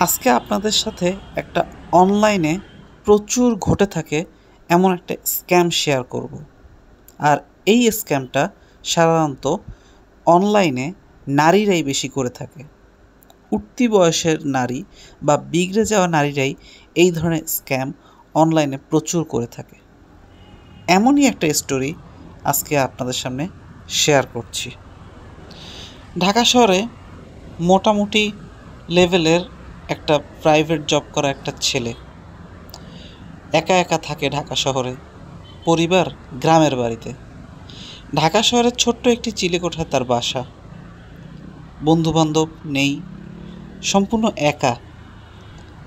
আজকে আপনাদের সাথে একটা অনলাইনে প্রচুর ঘটে থাকে এমন একটা স্ক্যাম শেয়ার করব। আর এই স্ক্যামটা সাধারণত অনলাইনে নারীরাই বেশি করে থাকে। উঠতি বয়সের নারী বা বিগড়ে যাওয়া নারীরাই এই ধরনের স্ক্যাম অনলাইনে প্রচুর করে থাকে। এমনই একটা স্টোরি আজকে আপনাদের সামনে শেয়ার করছি। ঢাকা শহরে মোটামুটি লেভেলের একটা প্রাইভেট জব করা একটা ছেলে একা একা থাকে ঢাকা শহরে, পরিবার গ্রামের বাড়িতে। ঢাকা শহরের ছোট্ট একটি চিলেকোঠায় তার বাসা, বন্ধুবান্ধব নেই, সম্পূর্ণ একা,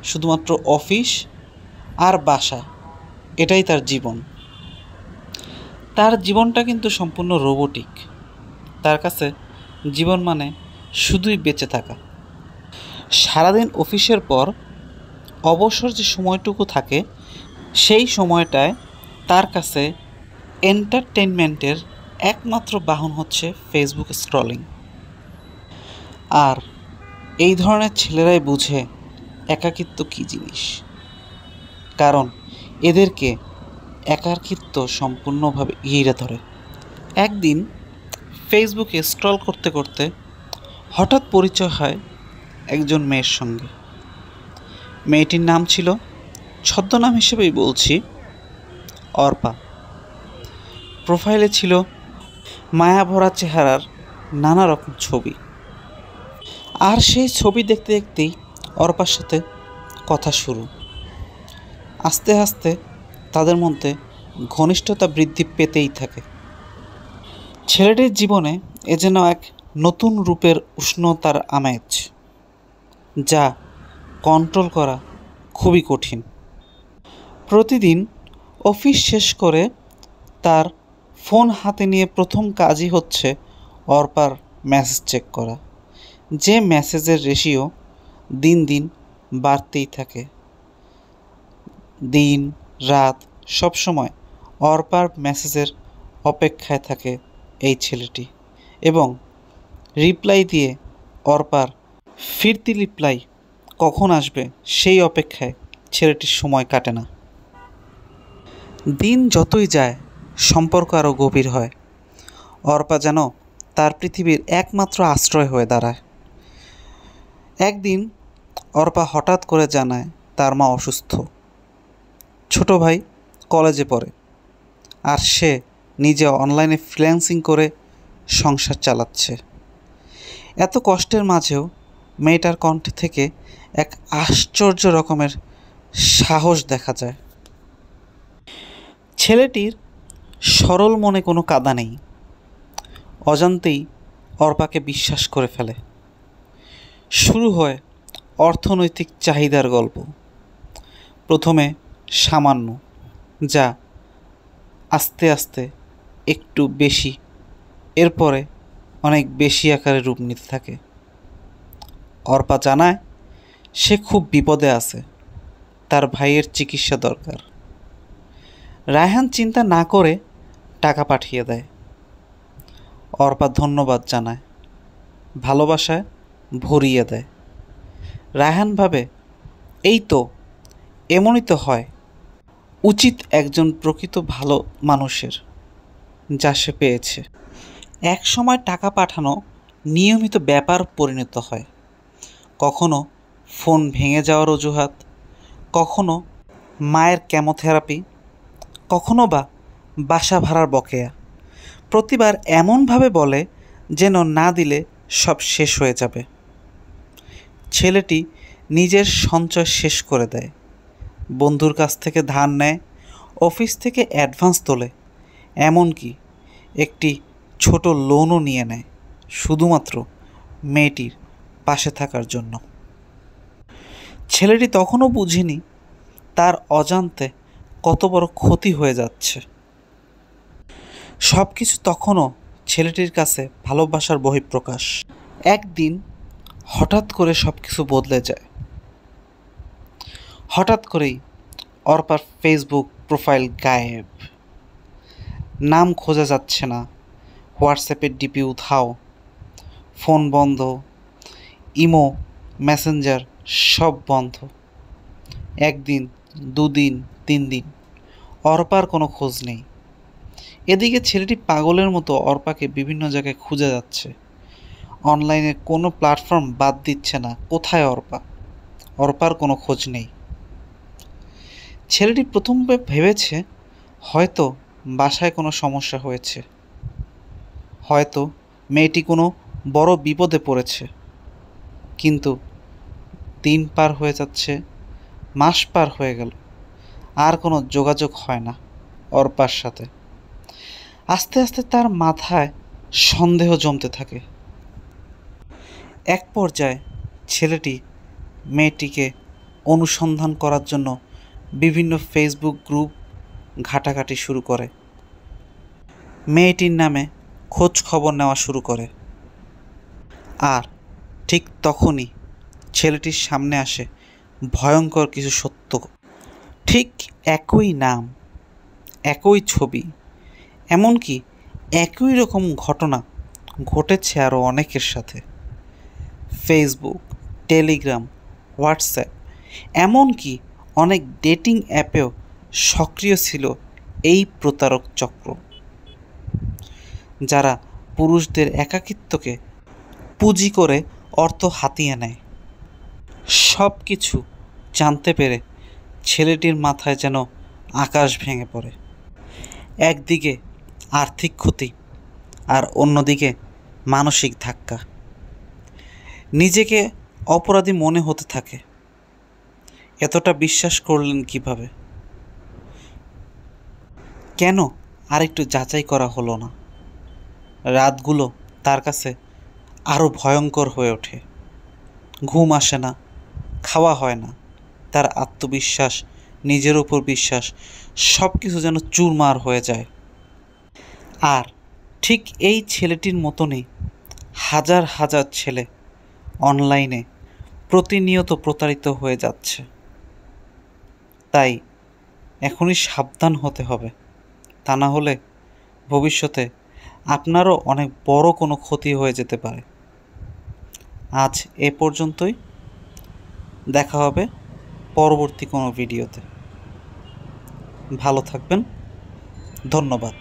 শুধুমাত্র অফিস আর বাসা, এটাই তার জীবন। তার জীবনটা কিন্তু সম্পূর্ণ রোবটিক। তার কাছে জীবন মানে শুধুই বেঁচে থাকা। সারাদিন অফিসের পর অবসর যে সময়টুকু থাকে সেই সময়টায় তার কাছে এন্টারটেনমেন্টের একমাত্র বাহন হচ্ছে ফেসবুক স্ক্রলিং। আর এই ধরনের ছেলেরাই বুঝে একাকিত্ব কী জিনিস, কারণ এদেরকে একাকিত্ব সম্পূর্ণভাবে ঘিরে ধরে। একদিন ফেসবুকে স্ক্রল করতে করতে হঠাৎ পরিচয় হয় একজন মেয়ের সঙ্গে। মেয়েটির নাম ছিল, ছদ্মনাম হিসেবেই বলছি, অর্পা। প্রোফাইলে ছিল মায়াভরা চেহারার নানা রকম ছবি। আর সেই ছবি দেখতে দেখতেই অর্পার সাথে কথা শুরু। আস্তে আস্তে তাদের মধ্যে ঘনিষ্ঠতা বৃদ্ধি পেতেই থাকে। ছেলেটির জীবনে এ যেন এক নতুন রূপের উষ্ণতার আমেজ, যা কন্ট্রোল করা খুবই কঠিন। প্রতিদিন অফিস শেষ করে তার ফোন হাতে নিয়ে প্রথম কাজই হচ্ছে অর্পার মেসেজ চেক করা। যে মেসেজের রেশিও দিন দিন বাড়তেই থাকে। দিন রাত সবসময় অর্পার মেসেজের অপেক্ষায় থাকে এই ছেলেটি, এবং রিপ্লাই দিয়ে অর্পার ফিরতি রিপ্লাই কখন আসবে সেই অপেক্ষায় ছেলেটির সময় কাটে না। দিন যতই যায় সম্পর্ক আরও গভীর হয়। অর্পা যেন তার পৃথিবীর একমাত্র আশ্রয় হয়ে দাঁড়ায়। একদিন অর্পা হঠাৎ করে জানায় তার মা অসুস্থ। ছোট ভাই কলেজে পড়ে, আর সে নিজে অনলাইনে ফ্রিল্যান্সিং করে সংসার চালাচ্ছে। এত কষ্টের মাঝেও মেয়েটার কণ্ঠে থেকে এক আশ্চর্য রকমের সাহস দেখা যায়। ছেলেটির সরল মনে কোনো কাদা নেই। অজান্তেই অর্পাকে বিশ্বাস করে ফেলে। শুরু হয় অর্থনৈতিক চাহিদার গল্প। প্রথমে সামান্য, যা আস্তে আস্তে একটু বেশি, এরপরে অনেক বেশি আকারে রূপ নিতে থাকে। অর্পা জানায় সে খুব বিপদে আছে, তার ভাইয়ের চিকিৎসা দরকার। রায়হান চিন্তা না করে টাকা পাঠিয়ে দেয়। অর্পা ধন্যবাদ জানায়, ভালোবাসায় ভরিয়ে দেয়। রায়হান ভাবে, এই তো, এমনই তো হয় উচিত একজন প্রকৃত ভালো মানুষের, যা সে পেয়েছে। এক সময় টাকা পাঠানো নিয়মিত ব্যাপার পরিণত হয়। কখনো ফোন ভেঙে যাওয়ার অজুহাত, কখনো মায়ের কেমোথেরাপি, কখনো বা বাসা ভাড়ার বকেয়া। প্রতিবার এমনভাবে বলে যেন না দিলে সব শেষ হয়ে যাবে। ছেলেটি নিজের সঞ্চয় শেষ করে দেয়, বন্ধুর কাছ থেকে ধার নেয়, অফিস থেকে অ্যাডভান্স তোলে, এমনকি একটি ছোট লোনও নিয়ে নেয় শুধুমাত্র মেয়েটির পাশে থাকার জন্য। ছেলেটি তখনও বুঝেনি তার অজান্তে কত বড় ক্ষতি হয়ে যাচ্ছে। সব কিছু তখনও ছেলেটির কাছে ভালোবাসার বহিঃপ্রকাশ। একদিন হঠাৎ করে সব কিছু বদলে যায়। হঠাৎ করেই অর্পার ফেসবুক প্রোফাইল গায়েব, নাম খোঁজা যাচ্ছে না, হোয়াটসঅ্যাপের ডিপি উধাও, ফোন বন্ধ, ইমো, মেসেঞ্জার সব বন্ধ। একদিন, দুদিন, 3 দিন অর্পার কোনো খোঁজ নেই। এদিকে ছেলেটি পাগলের মতো অর্পাকে বিভিন্ন জায়গায় খুঁজে যাচ্ছে। অনলাইনে কোনো প্ল্যাটফর্ম বাদ দিচ্ছে না। কোথায় অর্পা? অর্পার কোনো খোঁজ নেই। ছেলেটি প্রথম ভেবেছে হয়তো বাসায় কোনো সমস্যা হয়েছে, হয়তো মেয়েটি কোনো বড় বিপদে পড়েছে। কিন্তু দিন পার হয়ে যাচ্ছে, মাস পার হয়ে গেল, আর কোনো যোগাযোগ হয় না অর্পার সাথে। আস্তে আস্তে তার মাথায় সন্দেহ জমতে থাকে। এক পর্যায়ে ছেলেটি মেয়েটিকে অনুসন্ধান করার জন্য বিভিন্ন ফেসবুক গ্রুপ ঘাটাঘাটি শুরু করে। মেয়েটির নামে খোঁজ খবর নেওয়া শুরু করে। আর ঠিক তখনই ছেলেটির সামনে আসে ভয়ঙ্কর কিছু সত্য। ঠিক একই নাম, একই ছবি, এমনকি একই রকম ঘটনা ঘটেছে আরও অনেকের সাথে। ফেসবুক, টেলিগ্রাম, হোয়াটসঅ্যাপ, এমনকি অনেক ডেটিং অ্যাপেও সক্রিয় ছিল এই প্রতারক চক্র, যারা পুরুষদের একাকিত্বকে পুঁজি করে অর্থ হাতিয়ে নেয়। সব কিছু জানতে পেরে ছেলেটির মাথায় যেন আকাশ ভেঙে পড়ে। একদিকে আর্থিক ক্ষতি, আর অন্যদিকে মানসিক ধাক্কা। নিজেকে অপরাধী মনে হতে থাকে। এতটা বিশ্বাস করলেন কিভাবে? কেন আরেকটু যাচাই করা হলো না? রাতগুলো তার কাছে আরও ভয়ঙ্কর হয়ে ওঠে। ঘুম আসে না, খাওয়া হয় না। তার আত্মবিশ্বাস, নিজের উপর বিশ্বাস, সব কিছু যেন চুরমার হয়ে যায়। আর ঠিক এই ছেলেটির মতনই হাজার হাজার ছেলে অনলাইনে প্রতিনিয়ত প্রতারিত হয়ে যাচ্ছে। তাই এখনই সাবধান হতে হবে, তা না হলে ভবিষ্যতে আপনারও অনেক বড় কোনো ক্ষতি হয়ে যেতে পারে। আজ এ পর্যন্তই। দেখা হবে পরবর্তী কোনো ভিডিওতে। ভালো থাকবেন। ধন্যবাদ।